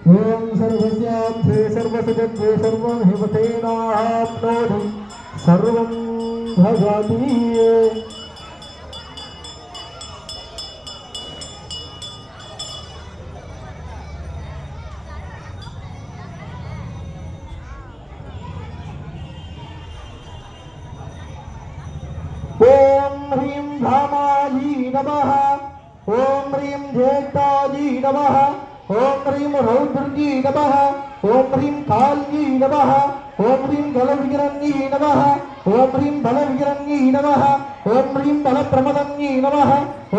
ओम सर्वस्याध्वे सर्वसुजत्वे सर्वं हिमतेनाप्नोति सर्वं भजति। ओम ह्रीं धामाजी नमः। ओम ह्रीं ज्येष्ठाजी नमः। ओम ह्रीं रौद्रजी नमः। ओम ह्रीं काल्जी नमः। ओम ह्रीं बलविग्रही नमः। ओम ह्रीं बलविग्रही नमः। ओम ह्रीं बलप्रमदन्यै नमः।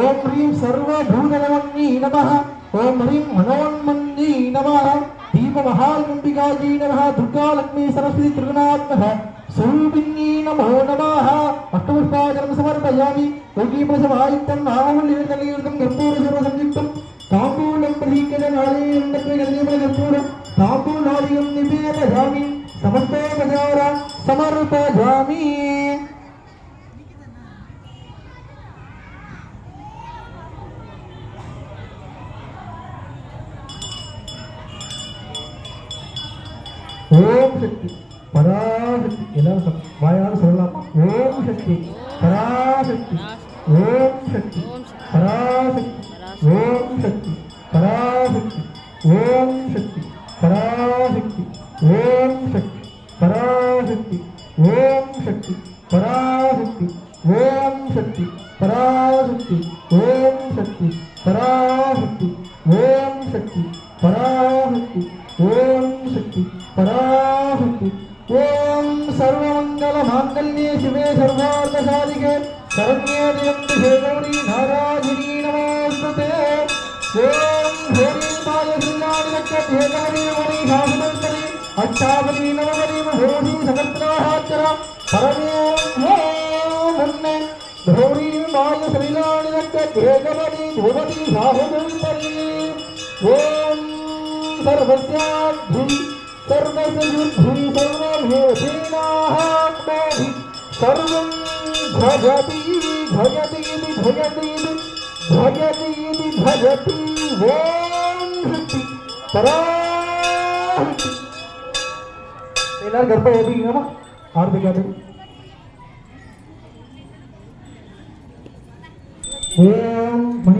ओम ह्रीं सर्वभूतनमन्यै नमः। ओम ह्रीं मनोन्मन्यै नमः। दीप महालंबिकाजी नमः। दुर्गा लक्ष्मी सरस्वती त्रिगुणात्मकः स्वरूपिण्यै नमो नमः। अष्टपुष्पार्चनं समर्पयामि। योगीप्रसवायुक्तं नाममुल्लितलीर्तं कर्पूरसर्वसंयुक्तं ताम्बूलं प्रतीकजनालयं ताम्बूलादिकं निवेदयामि। समर्पयामि। ओम शक्ति पराशक्ति எல்லாரும் வாயால சொல்லலாம். ஓம் சக்தி பராசக்தி ஓம் சக்தி பராசக்தி ஓம் சக்தி பராசக்தி ஓம் சக்தி பராசக்தி ஓம் சக்தி பராசக்தி ஓம் சக்தி பராசக்தி ஓம் சக்தி பராசக்தி ஓம் சக்தி பராசக்தி ஓம் சக்தி பராசக்தி ஓம் சக்தி பராசக்தி। ओम सर्वमंगल मांगल्ये शिवे सर्वार्थ साधिके शरण्ये त्र्यंबके गौरी नारायणी नमोस्तुते। ओम हरि पाय श्रीनारायणके गौरी मणि शासनोत्तरी अष्टावली नववली भोधि सहस्राहाचर परमे मुन्ने गौरी पाय श्रीनारायणके गौरी भोधि शासनोत्तरी। ओम सर्वस्याद्धि सर्वसयुद्धि सर्वमेधेनाप्नोति सर्वं भजति भजति भजति भजति भजति। ओम शक्ति पराशक्ति எல்லாரும் கர்ப்ப ஏபிங்கம்மா ஆரம்பிக்காது। ஓம்